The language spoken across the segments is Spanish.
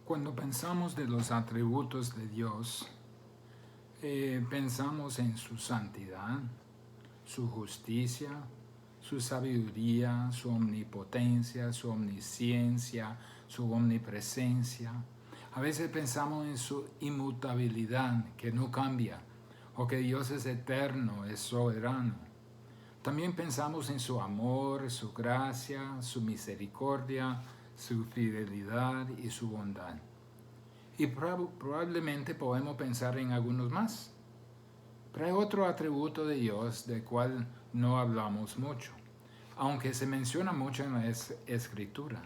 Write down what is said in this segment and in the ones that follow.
Cuando pensamos de los atributos de Dios, pensamos en su santidad, su justicia, su sabiduría, su omnipotencia, su omnisciencia, su omnipresencia. A veces pensamos en su inmutabilidad, que no cambia, o que Dios es eterno, es soberano. También pensamos en su amor, su gracia, su misericordia, su fidelidad y su bondad. Y probablemente podemos pensar en algunos más. Pero hay otro atributo de Dios del cual no hablamos mucho, aunque se menciona mucho en la Escritura.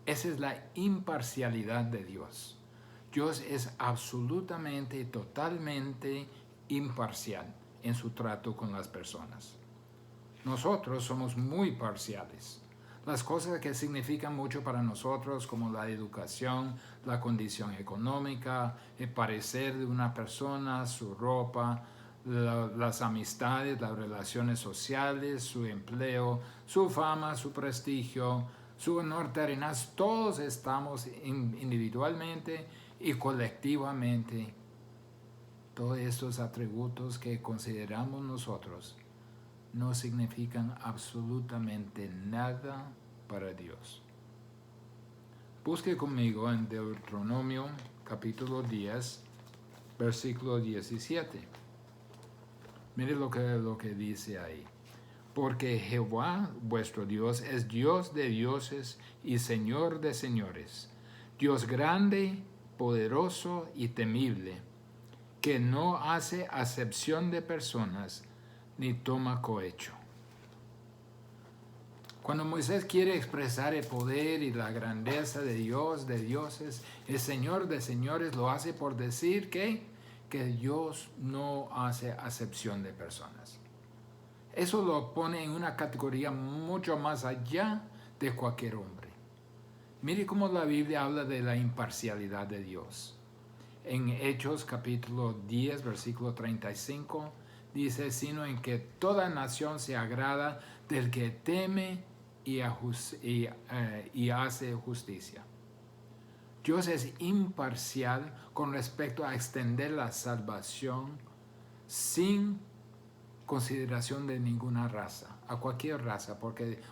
Esa es la imparcialidad de Dios. Dios es absolutamente y totalmente imparcial en su trato con las personas. Nosotros somos muy parciales. Las cosas que significan mucho para nosotros, como la educación, la condición económica, el parecer de una persona, su ropa, las amistades, las relaciones sociales, su empleo, su fama, su prestigio, su honor terrenal, todos estamos individualmente y colectivamente. Todos estos atributos que consideramos nosotros no significan absolutamente nada para Dios. Busque conmigo en Deuteronomio capítulo 10, versículo 17. Mire lo que dice ahí. Porque Jehová vuestro Dios es Dios de dioses y Señor de señores, Dios grande, poderoso y temible, que no hace acepción de personas, ni toma cohecho. Cuando Moisés quiere expresar el poder y la grandeza de Dios, de dioses, el Señor de señores, lo hace por decir que Dios no hace acepción de personas. Eso lo pone en una categoría mucho más allá de cualquier hombre. Mire cómo la Biblia habla de la imparcialidad de Dios. En Hechos capítulo 10, versículo 35, dice, sino en que toda nación se agrada del que teme y hace justicia. Dios es imparcial con respecto a extender la salvación sin consideración de ninguna raza, a cualquier raza,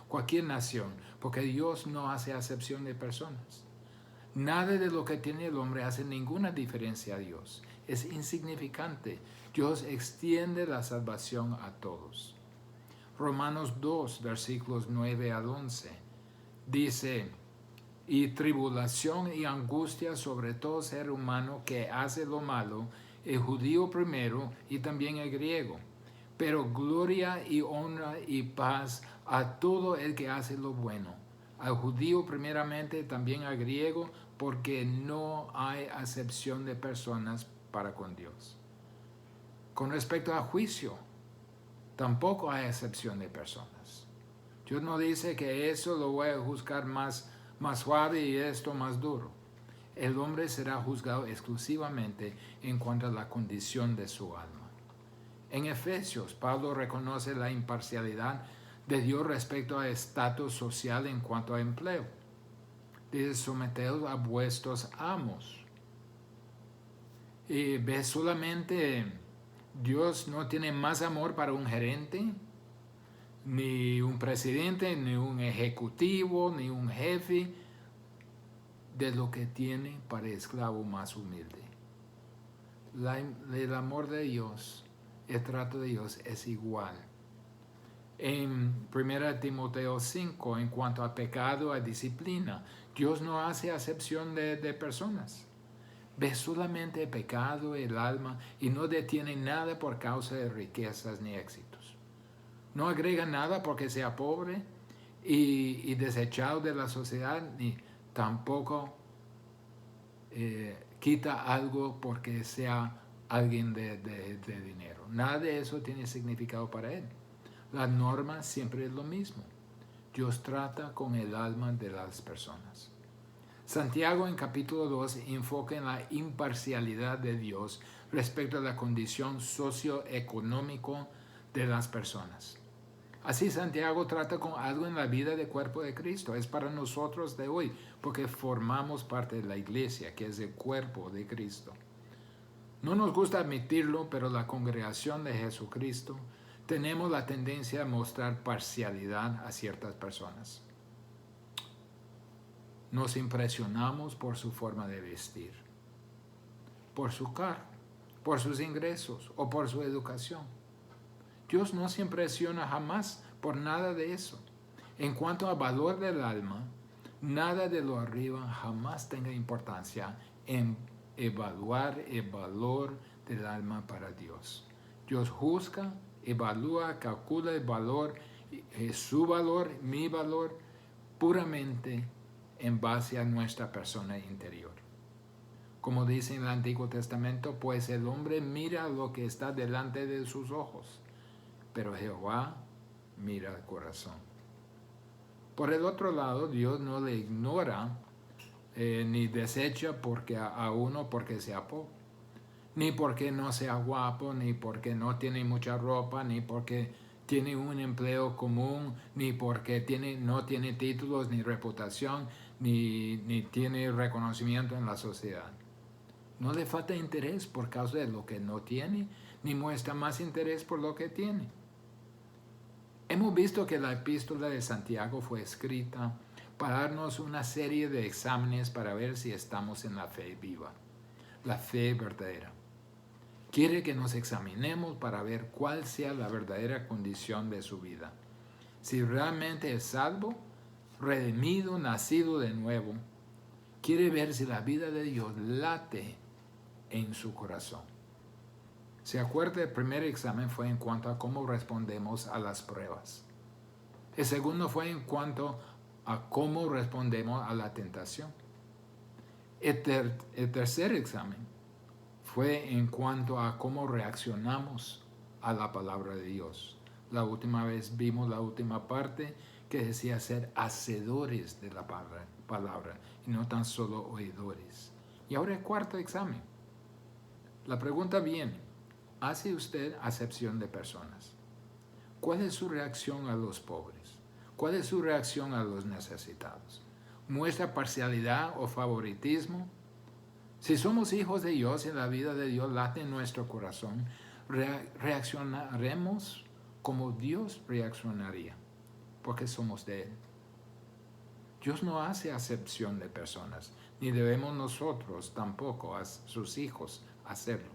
cualquier nación, porque Dios no hace acepción de personas. Nada de lo que tiene el hombre hace ninguna diferencia a Dios. Es insignificante. Dios extiende la salvación a todos. Romanos 2, versículos 9 al 11, dice, y tribulación y angustia sobre todo ser humano que hace lo malo, el judío primero y también el griego, pero gloria y honra y paz a todo el que hace lo bueno, al judío primeramente, también al griego, porque no hay acepción de personas para con Dios. Con respecto al juicio, tampoco hay excepción de personas. Dios no dice que eso lo voy a juzgar más suave y esto más duro. El hombre será juzgado exclusivamente en cuanto a la condición de su alma. En Efesios, Pablo reconoce la imparcialidad de Dios respecto al estatus social en cuanto a empleo. Dice, someteos a vuestros amos. Y ve solamente, Dios no tiene más amor para un gerente, ni un presidente, ni un ejecutivo, ni un jefe, de lo que tiene para el esclavo más humilde. El amor de Dios, el trato de Dios es igual. En 1 Timoteo 5, en cuanto a pecado, a disciplina, Dios no hace acepción de personas. Ve solamente el pecado, el alma, y no detiene nada por causa de riquezas ni éxitos. No agrega nada porque sea pobre y desechado de la sociedad, ni tampoco quita algo porque sea alguien de dinero. Nada de eso tiene significado para él. La norma siempre es lo mismo. Dios trata con el alma de las personas. Santiago en capítulo 2 enfoca en la imparcialidad de Dios respecto a la condición socioeconómica de las personas. Así Santiago trata con algo en la vida del cuerpo de Cristo. Es para nosotros de hoy, porque formamos parte de la iglesia, que es el cuerpo de Cristo. No nos gusta admitirlo, pero la congregación de Jesucristo tenemos la tendencia a mostrar parcialidad a ciertas personas. Nos impresionamos por su forma de vestir, por su carro, por sus ingresos o por su educación. Dios no se impresiona jamás por nada de eso. En cuanto al valor del alma, nada de lo arriba jamás tenga importancia en evaluar el valor del alma para Dios. Dios juzga, evalúa, calcula el valor, su valor, mi valor, puramente en base a nuestra persona interior. Como dice en el Antiguo Testamento, pues el hombre mira lo que está delante de sus ojos, pero Jehová mira el corazón. Por el otro lado, Dios no le ignora ni desecha a uno porque sea pobre, ni porque no sea guapo, ni porque no tiene mucha ropa, ni porque tiene un empleo común, ni porque no tiene títulos, ni reputación, ni tiene reconocimiento en la sociedad. No le falta interés por causa de lo que no tiene, ni muestra más interés por lo que tiene. Hemos visto que la epístola de Santiago fue escrita para darnos una serie de exámenes para ver si estamos en la fe viva, la fe verdadera. Quiere que nos examinemos para ver cuál sea la verdadera condición de su vida. Si realmente es salvo, redimido, nacido de nuevo, quiere ver si la vida de Dios late en su corazón. ¿Se acuerda? El primer examen fue en cuanto a cómo respondemos a las pruebas. El segundo fue en cuanto a cómo respondemos a la tentación. El tercer examen fue en cuanto a cómo reaccionamos a la palabra de Dios. La última vez vimos la última parte que decía ser hacedores de la palabra y no tan solo oidores. Y ahora el cuarto examen. La pregunta viene, ¿hace usted acepción de personas? ¿Cuál es su reacción a los pobres? ¿Cuál es su reacción a los necesitados? ¿Muestra parcialidad o favoritismo? Si somos hijos de Dios y la vida de Dios late en nuestro corazón, reaccionaremos como Dios reaccionaría, porque somos de Él. Dios no hace acepción de personas, ni debemos nosotros tampoco, a sus hijos, hacerlo.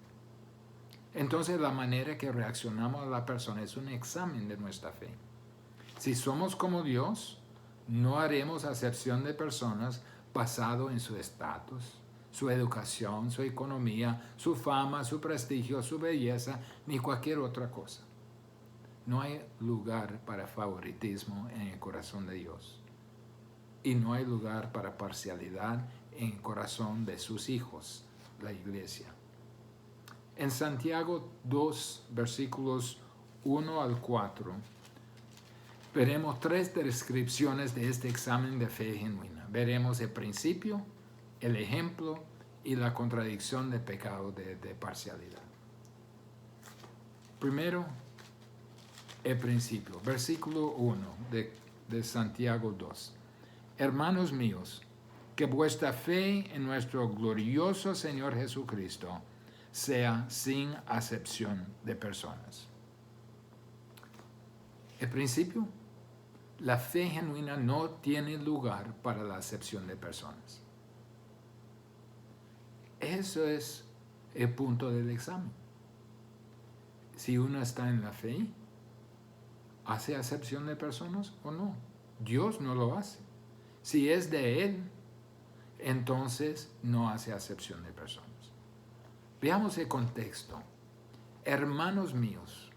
Entonces la manera que reaccionamos a la persona es un examen de nuestra fe. Si somos como Dios, no haremos acepción de personas basado en su estatus, su educación, su economía, su fama, su prestigio, su belleza, ni cualquier otra cosa. No hay lugar para favoritismo en el corazón de Dios. Y no hay lugar para parcialidad en el corazón de sus hijos, la iglesia. En Santiago 2, versículos 1 al 4, veremos 3 descripciones de este examen de fe genuina. Veremos el principio, el ejemplo y la contradicción de pecado de parcialidad. Primero, el principio, versículo 1 de Santiago 2. Hermanos míos, que vuestra fe en nuestro glorioso Señor Jesucristo sea sin acepción de personas. El principio, la fe genuina no tiene lugar para la acepción de personas. Eso es el punto del examen. Si uno está en la fe, ¿hace acepción de personas o no? Dios no lo hace. Si es de Él, entonces no hace acepción de personas. Veamos el contexto. Hermanos míos,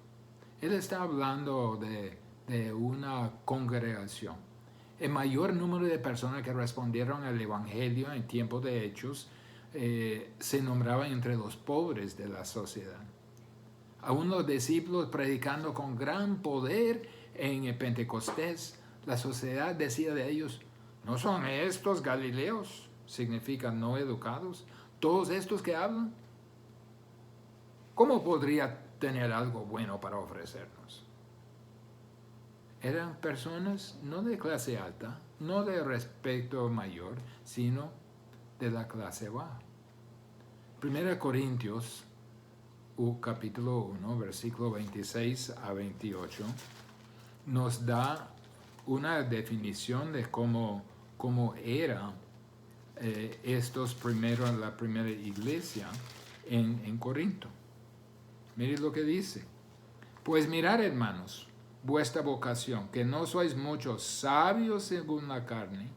Él está hablando de una congregación. El mayor número de personas que respondieron al Evangelio en tiempo de Hechos se nombraban entre los pobres de la sociedad. Aún los discípulos predicando con gran poder en el Pentecostés, la sociedad decía de ellos, ¿no son estos galileos? Significa no educados. Todos estos que hablan, ¿cómo podría tener algo bueno para ofrecernos? eran personas no de clase alta, no de respeto mayor, sino de la clase baja. 1 Corintios, capítulo 1, versículo 26 a 28, nos da una definición de cómo era la primera iglesia en Corinto. Miren lo que dice. Pues mirad, hermanos, vuestra vocación, que no sois muchos sabios según la carne,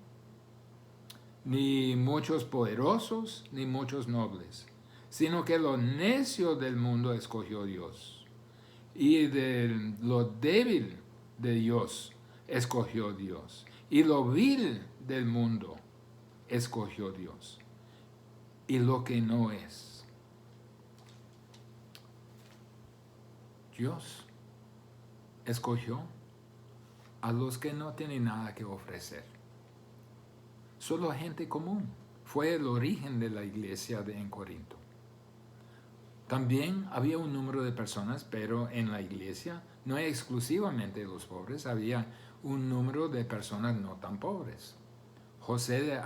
ni muchos poderosos, ni muchos nobles, sino que lo necio del mundo escogió Dios, y de lo débil de Dios escogió Dios, y lo vil del mundo escogió Dios, y lo que no es. Dios escogió a los que no tienen nada que ofrecer. Solo gente común. Fue el origen de la iglesia en Corinto. También había un número de personas, pero en la iglesia no exclusivamente los pobres, había un número de personas no tan pobres. José de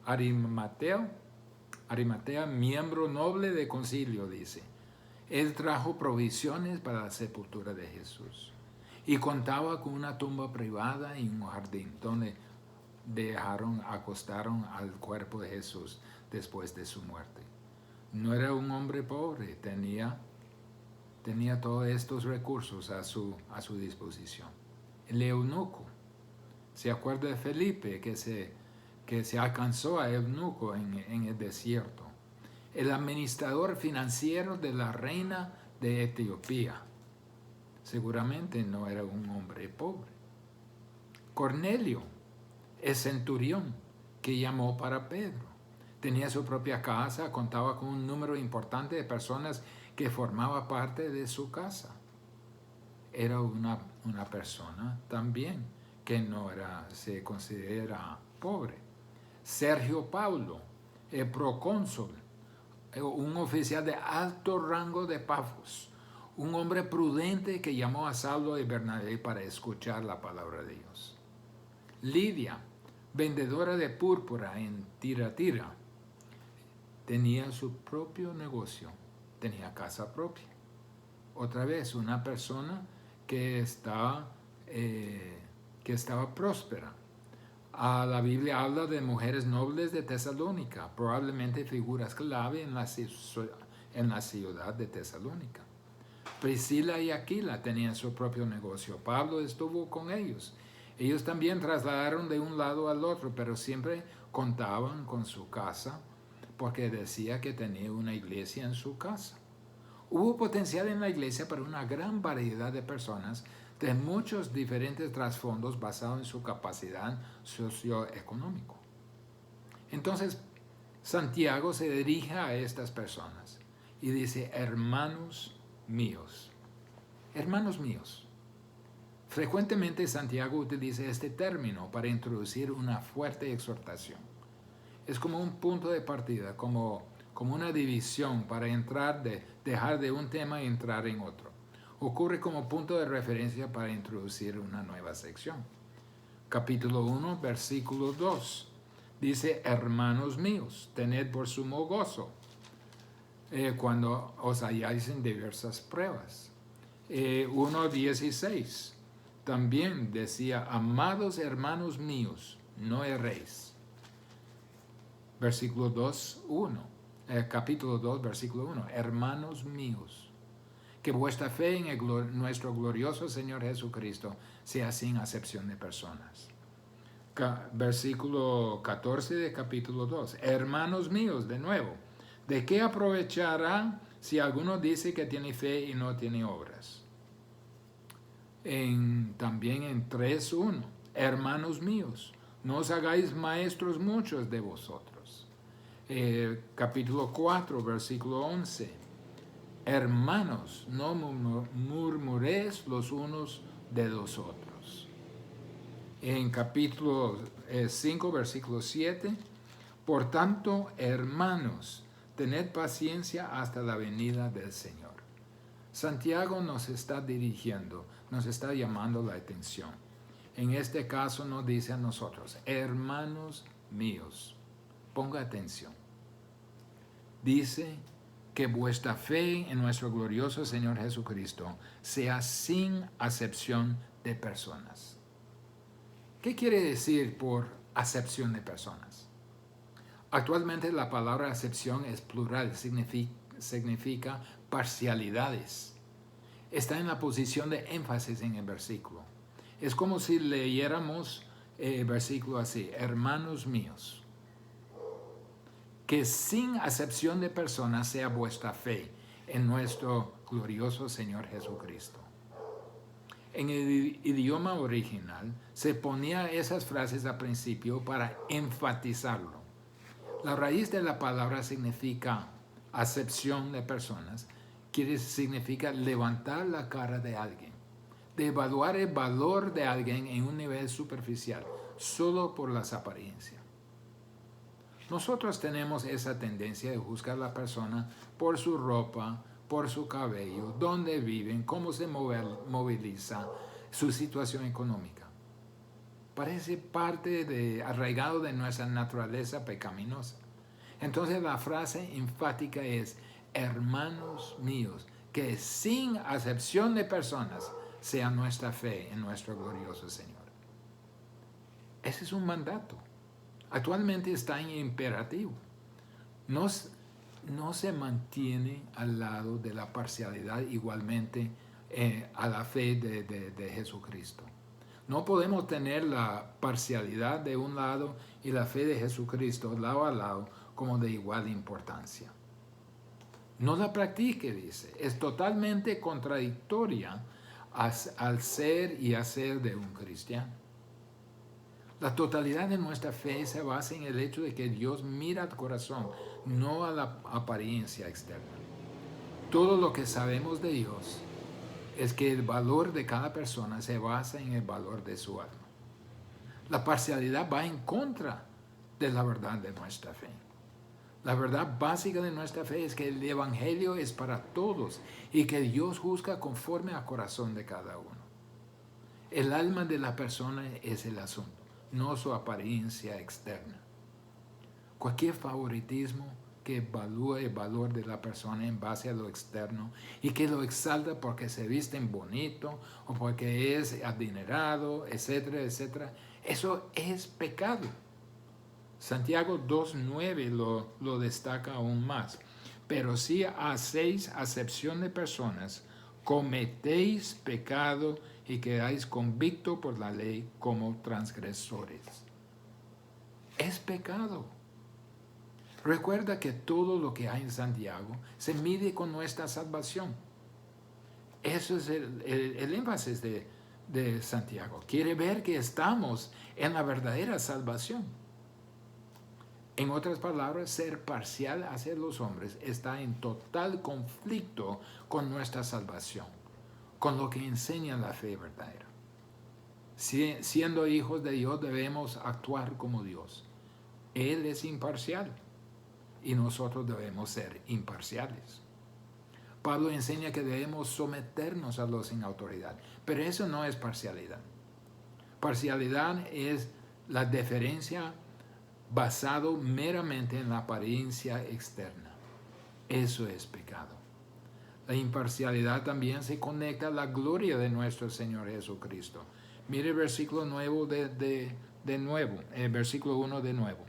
Arimatea, miembro noble del concilio, dice, él trajo provisiones para la sepultura de Jesús y contaba con una tumba privada y un jardín donde acostaron al cuerpo de Jesús después de su muerte. No era un hombre pobre, tenía todos estos recursos a su disposición. El eunuco, ¿se acuerda de Felipe que se alcanzó a eunuco en el desierto? El administrador financiero de la reina de Etiopía. Seguramente no era un hombre pobre. Cornelio, el centurión que llamó para Pedro. Tenía su propia casa, contaba con un número importante de personas que formaba parte de su casa. Era una persona también que no se considera pobre. Sergio Paulo, el procónsul, un oficial de alto rango de Pafos, un hombre prudente que llamó a Saulo y Bernabé para escuchar la palabra de Dios. Lidia, vendedora de púrpura en Tiratira, tenía su propio negocio, tenía casa propia. Otra vez, una persona que estaba próspera. La Biblia habla de mujeres nobles de Tesalónica, probablemente figuras clave en la ciudad de Tesalónica. Priscila y Aquila tenían su propio negocio. Pablo estuvo con ellos. Ellos también trasladaron de un lado al otro, pero siempre contaban con su casa porque decía que tenía una iglesia en su casa. Hubo potencial en la iglesia para una gran variedad de personas de muchos diferentes trasfondos basados en su capacidad socioeconómica. Entonces, Santiago se dirige a estas personas y dice, hermanos míos. Hermanos míos. Frecuentemente Santiago utiliza este término para introducir una fuerte exhortación. Es como un punto de partida, como una división para dejar de un tema y entrar en otro. Ocurre como punto de referencia para introducir una nueva sección. Capítulo 1, versículo 2. Dice, hermanos míos, tened por sumo gozo cuando os halláis en diversas pruebas. 1:16 también decía, amados hermanos míos, no erréis. Versículo 2:1, capítulo 2, versículo 1, hermanos míos, que vuestra fe en nuestro glorioso Señor Jesucristo sea sin acepción de personas. Versículo 14 de capítulo 2, hermanos míos, de nuevo, ¿de qué aprovechará si alguno dice que tiene fe y no tiene obras? También en 3:1, hermanos míos, no os hagáis maestros muchos de vosotros. Capítulo 4, versículo 11, hermanos, no murmuréis los unos de los otros. En capítulo 5, versículo 7, por tanto, hermanos, tened paciencia hasta la venida del Señor. Santiago nos está dirigiendo, nos está llamando la atención. En este caso nos dice a nosotros, hermanos míos, ponga atención. Dice que vuestra fe en nuestro glorioso Señor Jesucristo sea sin acepción de personas. ¿Qué quiere decir por acepción de personas? Actualmente la palabra acepción es plural, significa parcialidades. Está en la posición de énfasis en el versículo. Es como si leyéramos el versículo así, hermanos míos, que sin acepción de personas sea vuestra fe en nuestro glorioso Señor Jesucristo. En el idioma original se ponía esas frases al principio para enfatizarlo. La raíz de la palabra significa acepción de personas, significa levantar la cara de alguien, de evaluar el valor de alguien en un nivel superficial, solo por las apariencias. Nosotros tenemos esa tendencia de juzgar a la persona por su ropa, por su cabello, dónde viven, cómo se moviliza, su situación económica. Parece parte arraigado de nuestra naturaleza pecaminosa. Entonces la frase enfática es, hermanos míos, que sin acepción de personas sea nuestra fe en nuestro glorioso Señor. Ese es un mandato. Actualmente está en imperativo. No se mantiene al lado de la parcialidad igualmente a la fe de Jesucristo. No podemos tener la parcialidad de un lado y la fe de Jesucristo lado a lado como de igual importancia. No la practique, dice. Es totalmente contradictoria al ser y hacer de un cristiano. La totalidad de nuestra fe se basa en el hecho de que Dios mira al corazón, no a la apariencia externa. Todo lo que sabemos de Dios es que el valor de cada persona se basa en el valor de su alma. La parcialidad va en contra de la verdad de nuestra fe. La verdad básica de nuestra fe es que el Evangelio es para todos y que Dios juzga conforme al corazón de cada uno. El alma de la persona es el asunto, no su apariencia externa. Cualquier favoritismo que evalúe el valor de la persona en base a lo externo y que lo exalta porque se visten bonito o porque es adinerado, etcétera, etcétera, eso es pecado. Santiago 2:9 lo destaca aún más. Pero si hacéis acepción de personas, cometéis pecado y quedáis convictos por la ley como transgresores. Es pecado. Recuerda que todo lo que hay en Santiago se mide con nuestra salvación. Eso es el énfasis de Santiago. Quiere ver que estamos en la verdadera salvación. En otras palabras, ser parcial hacia los hombres está en total conflicto con nuestra salvación, con lo que enseña la fe verdadera. Siendo hijos de Dios debemos actuar como Dios. Él es imparcial y nosotros debemos ser imparciales. Pablo enseña que debemos someternos a los sin autoridad, pero eso no es parcialidad. Parcialidad es la deferencia basado meramente en la apariencia externa. Eso es pecado. La imparcialidad también se conecta a la gloria de nuestro Señor Jesucristo. Mire el versículo nuevo de nuevo, el versículo 1 de nuevo.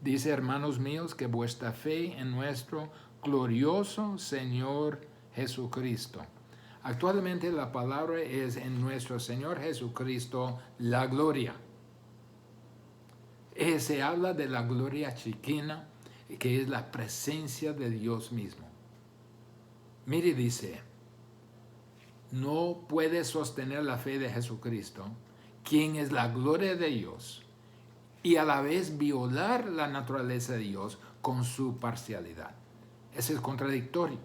Dice, hermanos míos, que vuestra fe en nuestro glorioso Señor Jesucristo. Actualmente la palabra es en nuestro Señor Jesucristo la gloria. Se habla de la gloria chiquina, que es la presencia de Dios mismo. Mire, dice, no puede sostener la fe de Jesucristo, quien es la gloria de Dios, y a la vez violar la naturaleza de Dios con su parcialidad. Ese es contradictorio.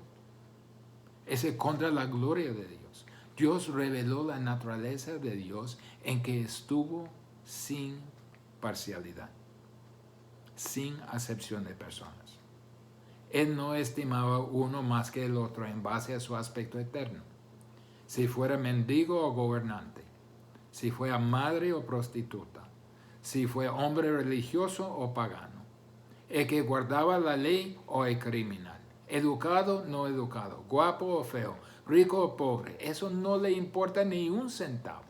Ese es contra la gloria de Dios. Dios reveló la naturaleza de Dios en que estuvo sin parcialidad, sin acepción de personas. Él no estimaba uno más que el otro en base a su aspecto eterno. Si fuera mendigo o gobernante, si fuera madre o prostituta, si fue hombre religioso o pagano, el que guardaba la ley o el criminal, educado o no educado, guapo o feo, rico o pobre, eso no le importa ni un centavo.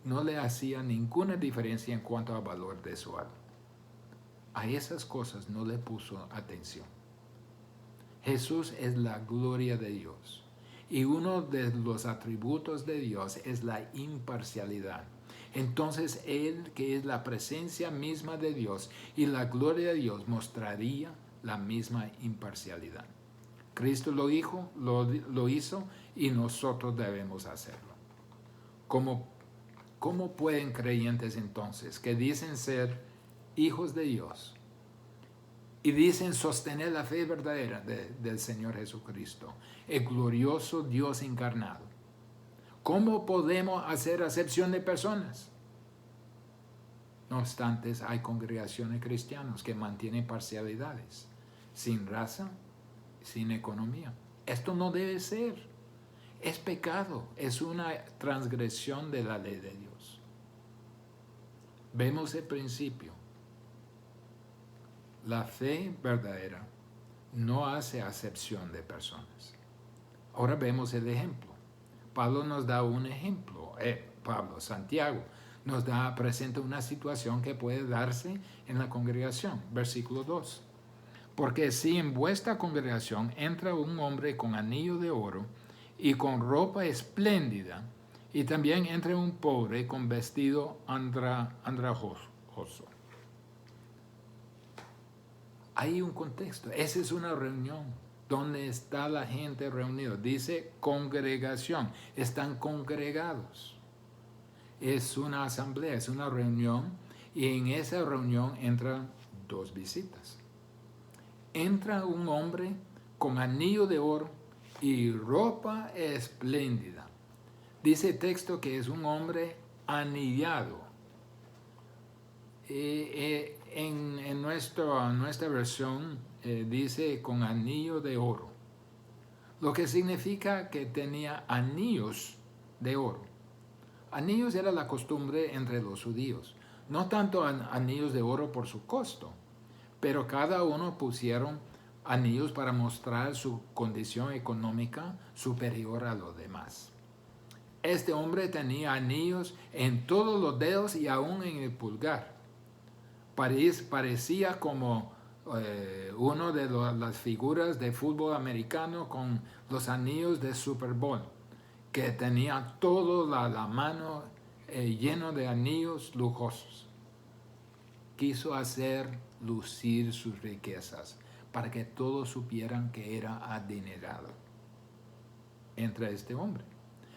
No le hacía ninguna diferencia en cuanto al valor de su alma. A esas cosas no le puso atención. Jesús es la gloria de Dios. Y uno de los atributos de Dios es la imparcialidad. Entonces Él, que es la presencia misma de Dios y la gloria de Dios, mostraría la misma imparcialidad. Cristo lo hizo y nosotros debemos hacerlo. ¿Cómo pueden creyentes entonces que dicen ser hijos de Dios y dicen sostener la fe verdadera del Señor Jesucristo, el glorioso Dios encarnado? ¿Cómo podemos hacer acepción de personas? No obstante, hay congregaciones cristianas que mantienen parcialidades, sin raza, sin economía. Esto no debe ser. Es pecado, es una transgresión de la ley de Dios. Vemos el principio. La fe verdadera no hace acepción de personas. Ahora vemos el ejemplo. Pablo nos da un ejemplo. Santiago presenta una situación que puede darse en la congregación. Versículo 2. Porque si en vuestra congregación entra un hombre con anillo de oro y con ropa espléndida, y también entra un pobre con vestido andrajoso. Hay un contexto. Esa es una reunión. ¿Dónde está la gente reunida? Dice congregación. Están congregados. Es una asamblea, es una reunión. Y en esa reunión entran dos visitas. Entra un hombre con anillo de oro y ropa espléndida. Dice el texto que es un hombre anillado. En nuestra versión dice con anillo de oro, lo que significa que tenía anillos de oro. Anillos era la costumbre entre los judíos, no tanto anillos de oro por su costo, pero cada uno pusieron anillos para mostrar su condición económica superior a los demás. Este hombre tenía anillos en todos los dedos y aún en el pulgar. Parecía como uno de las figuras de fútbol americano con los anillos de Super Bowl, que tenía toda la mano lleno de anillos lujosos. Quiso hacer lucir sus riquezas para que todos supieran que era adinerado. Entra este hombre.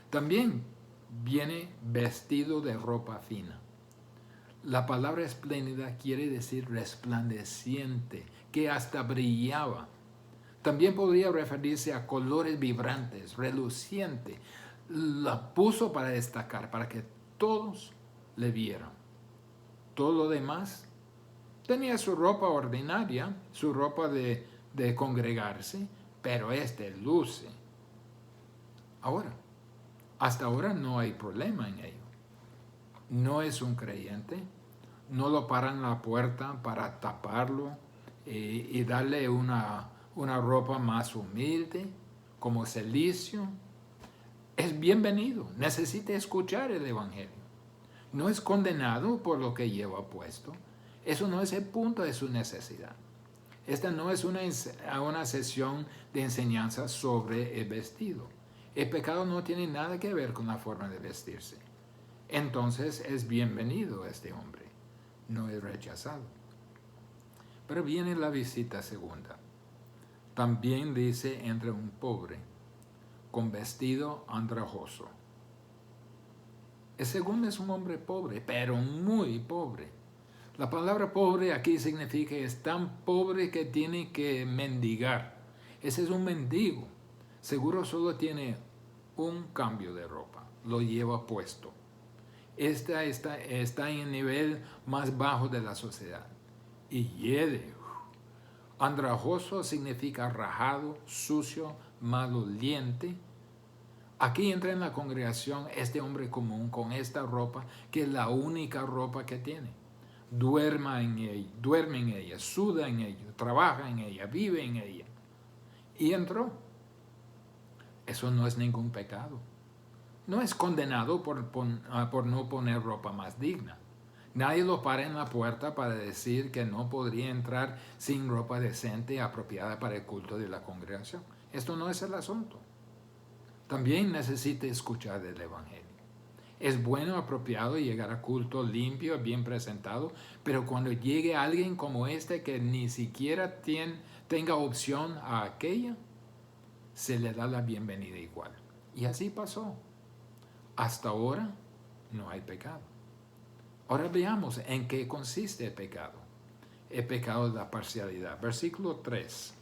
También viene vestido de ropa fina. La palabra espléndida quiere decir resplandeciente, que hasta brillaba. También podría referirse a colores vibrantes, reluciente. La puso para destacar, para que todos le vieran. Todo lo demás tenía su ropa ordinaria, su ropa de congregarse, pero luce. Hasta ahora no hay problema en ello. No es un creyente, no lo paran en la puerta para taparlo y darle una ropa más humilde, como celicio. Es bienvenido, necesita escuchar el Evangelio. No es condenado por lo que lleva puesto. Eso no es el punto de su necesidad. Esta no es una sesión de enseñanza sobre el vestido. El pecado no tiene nada que ver con la forma de vestirse. Entonces es bienvenido este hombre, no es rechazado. Pero viene la visita segunda. También dice entra un pobre con vestido andrajoso. El segundo es un hombre pobre, pero muy pobre. La palabra pobre aquí significa que es tan pobre que tiene que mendigar. Ese es un mendigo. Seguro solo tiene un cambio de ropa, lo lleva puesto. Esta está en el nivel más bajo de la sociedad. Y hiede Andrajoso significa rajado, sucio, maloliente. Aquí entra en la congregación este hombre común con esta ropa, que es la única ropa que tiene. Duerme en ella, suda en ella, trabaja en ella, vive en ella. Y entró. Eso no es ningún pecado. No es condenado por no poner ropa más digna. Nadie lo para en la puerta para decir que no podría entrar sin ropa decente y apropiada para el culto de la congregación. Esto no es el asunto. También necesita escuchar el Evangelio. Es bueno, apropiado llegar a culto limpio, bien presentado, pero cuando llegue alguien como este que ni siquiera tenga opción a aquella, se le da la bienvenida igual. Y así pasó. Hasta ahora no hay pecado. Ahora veamos en qué consiste el pecado. El pecado de la parcialidad. Versículo 3.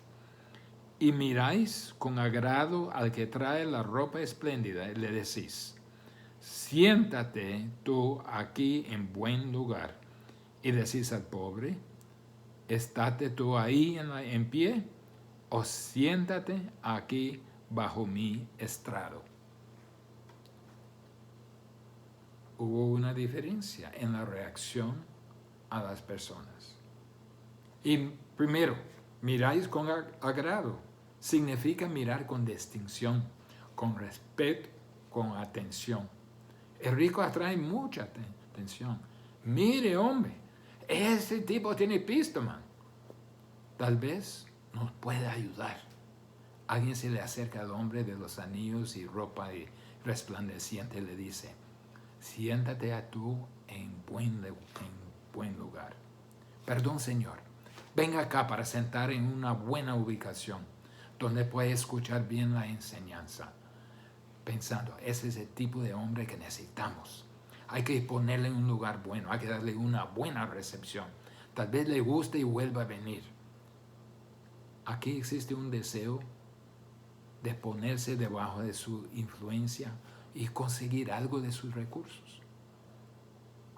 Y miráis con agrado al que trae la ropa espléndida y le decís, siéntate tú aquí en buen lugar. Y decís al pobre, estate tú ahí en pie, o siéntate aquí bajo mi estrado. Hubo una diferencia en la reacción a las personas. Y primero, miráis con agrado. Significa mirar con distinción, con respeto, con atención. El rico atrae mucha atención. Mire, hombre, ese tipo tiene pisto, man. Tal vez nos pueda ayudar. Alguien se le acerca al hombre de los anillos y ropa resplandeciente y le dice, siéntate tú en buen lugar. Perdón, señor. Venga acá para sentar en una buena ubicación donde puede escuchar bien la enseñanza. Pensando, ese es el tipo de hombre que necesitamos. Hay que ponerle en un lugar bueno, hay que darle una buena recepción. Tal vez le guste y vuelva a venir. Aquí existe un deseo de ponerse debajo de su influencia y conseguir algo de sus recursos.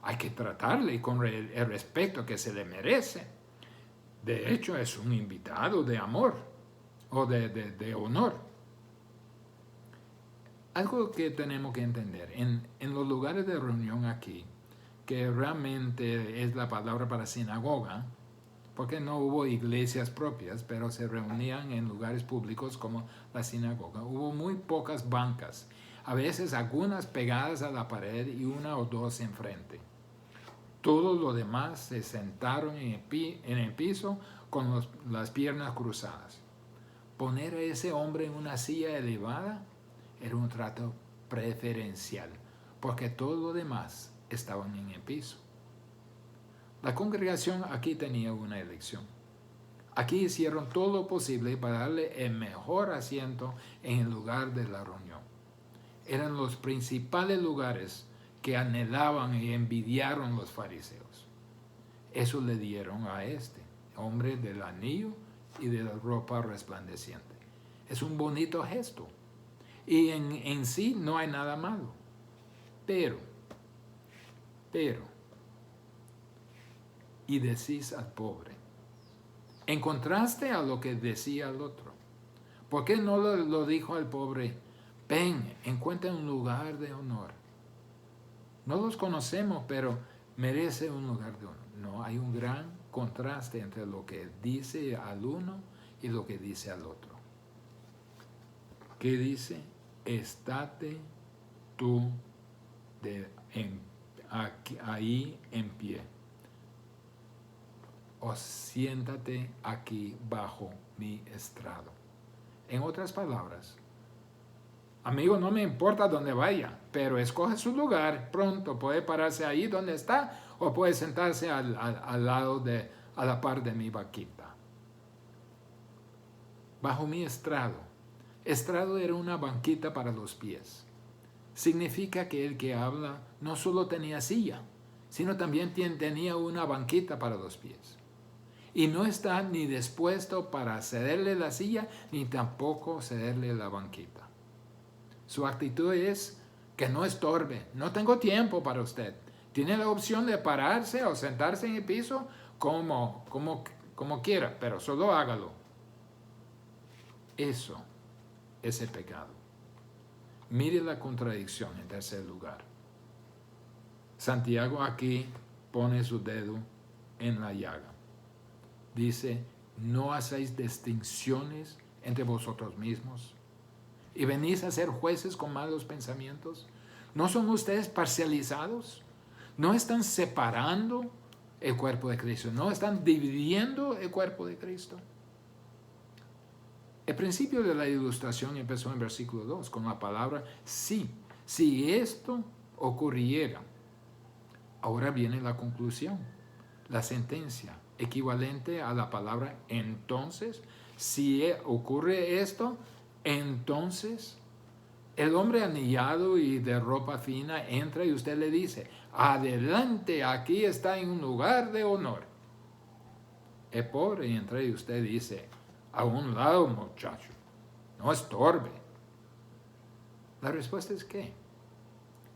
Hay que tratarle con el respeto que se le merece. De hecho, es un invitado de amor o de honor. Algo que tenemos que entender, en los lugares de reunión aquí, que realmente es la palabra para sinagoga, porque no hubo iglesias propias, pero se reunían en lugares públicos como la sinagoga. Hubo muy pocas bancas, a veces algunas pegadas a la pared y una o dos enfrente. Todos los demás se sentaron en el piso con las piernas cruzadas. Poner a ese hombre en una silla elevada era un trato preferencial, porque todos los demás estaban en el piso. La congregación aquí tenía una elección. Aquí hicieron todo lo posible para darle el mejor asiento en el lugar de la reunión. Eran los principales lugares que anhelaban y envidiaron los fariseos. Eso le dieron a este hombre del anillo y de la ropa resplandeciente. Es un bonito gesto. Y en sí no hay nada malo. Pero, y decís al pobre, en contraste a lo que decía el otro. ¿Por qué no lo dijo al pobre? Ven, encuentra un lugar de honor. No los conocemos, pero merece un lugar de honor. No, hay un gran contraste entre lo que dice al uno y lo que dice al otro. ¿Qué dice? Estate tú ahí en pie. O siéntate aquí bajo mi estrado. En otras palabras, amigo, no me importa dónde vaya, pero escoge su lugar pronto. Puede pararse ahí donde está o puede sentarse al lado a la par de mi vaquita. Bajo mi estrado. Estrado era una banquita para los pies. Significa que el que habla no solo tenía silla, sino también tenía una banquita para los pies. Y no está ni dispuesto para cederle la silla, ni tampoco cederle la banquita. Su actitud es que no estorbe, no tengo tiempo para usted. Tiene la opción de pararse o sentarse en el piso como como quiera, pero solo hágalo. Eso es el pecado. Mire la contradicción en tercer lugar. Santiago aquí pone su dedo en la llaga. Dice, no hacéis distinciones entre vosotros mismos y venís a ser jueces con malos pensamientos. ¿No son ustedes parcializados? ¿No están separando el cuerpo de Cristo? ¿No están dividiendo el cuerpo de Cristo? El principio de la ilustración empezó en versículo 2 con la palabra sí. Si esto ocurriera, ahora viene la conclusión, la sentencia, equivalente a la palabra entonces. Si ocurre esto, entonces el hombre anillado y de ropa fina entra y usted le dice, adelante, aquí está en un lugar de honor. El pobre entra y usted dice, a un lado, muchacho, no estorbe. La respuesta es que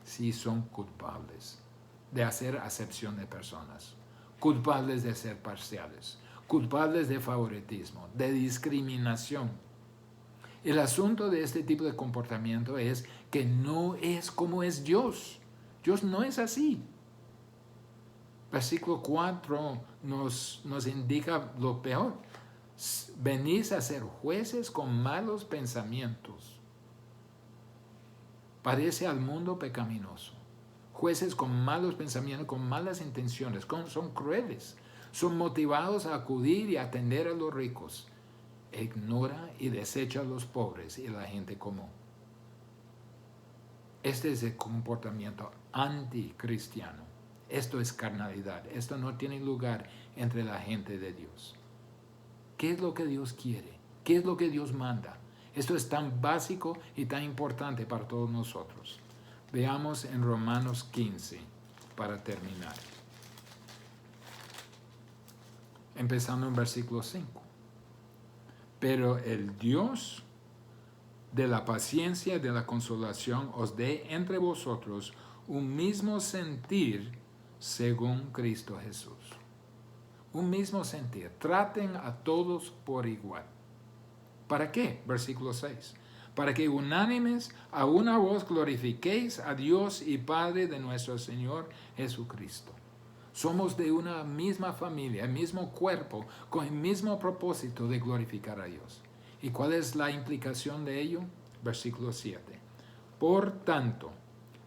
sí son culpables de hacer acepción de personas, culpables de ser parciales, culpables de favoritismo, de discriminación. El asunto de este tipo de comportamiento es que no es como es Dios. Dios no es así. Versículo 4 nos indica lo peor. Venís a ser jueces con malos pensamientos. Parece al mundo pecaminoso. Jueces con malos pensamientos, con malas intenciones, son crueles. Son motivados a acudir y atender a los ricos. Ignora y desecha a los pobres y a la gente común. Este es el comportamiento anticristiano. Esto es carnalidad. Esto no tiene lugar entre la gente de Dios. ¿Qué es lo que Dios quiere? ¿Qué es lo que Dios manda? Esto es tan básico y tan importante para todos nosotros. Veamos en Romanos 15 para terminar. Empezando en versículo 5. Pero el Dios de la paciencia y de la consolación os dé entre vosotros un mismo sentir según Cristo Jesús. Un mismo sentir. Traten a todos por igual. ¿Para qué? Versículo 6. Para que unánimes a una voz glorifiquéis a Dios y Padre de nuestro Señor Jesucristo. Somos de una misma familia, el mismo cuerpo, con el mismo propósito de glorificar a Dios. ¿Y cuál es la implicación de ello? Versículo 7. Por tanto,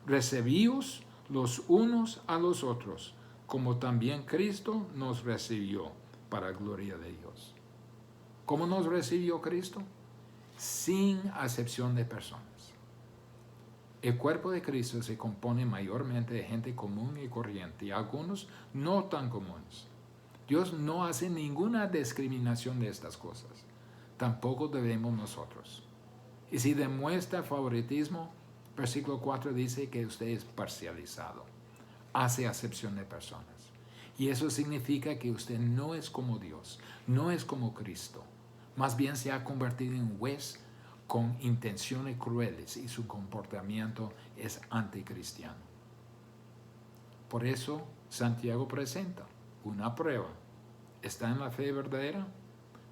recibíos los unos a los otros, como también Cristo nos recibió para gloria de Dios. ¿Cómo nos recibió Cristo? Sin acepción de personas. El cuerpo de Cristo se compone mayormente de gente común y corriente, y algunos no tan comunes. Dios no hace ninguna discriminación de estas cosas. Tampoco debemos nosotros. Y si demuestra favoritismo, versículo 4 dice que usted es parcializado. Hace acepción de personas. Y eso significa que usted no es como Dios, no es como Cristo. Más bien se ha convertido en juez con intenciones crueles y su comportamiento es anticristiano. Por eso Santiago presenta una prueba. ¿Está en la fe verdadera?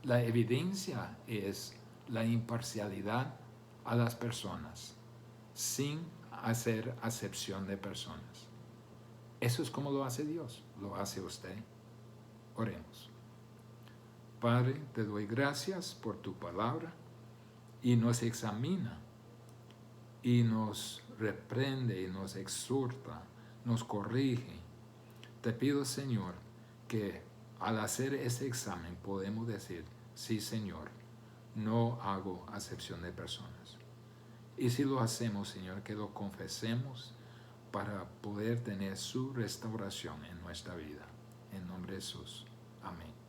La evidencia es la imparcialidad a las personas, sin hacer acepción de personas. Eso es como lo hace Dios, lo hace usted. Oremos. Padre, te doy gracias por tu palabra y nos examina y nos reprende y nos exhorta, nos corrige. Te pido, Señor, que al hacer ese examen podemos decir, sí, Señor, no hago acepción de personas. Y si lo hacemos, Señor, que lo confesemos para poder tener su restauración en nuestra vida. En nombre de Jesús. Amén.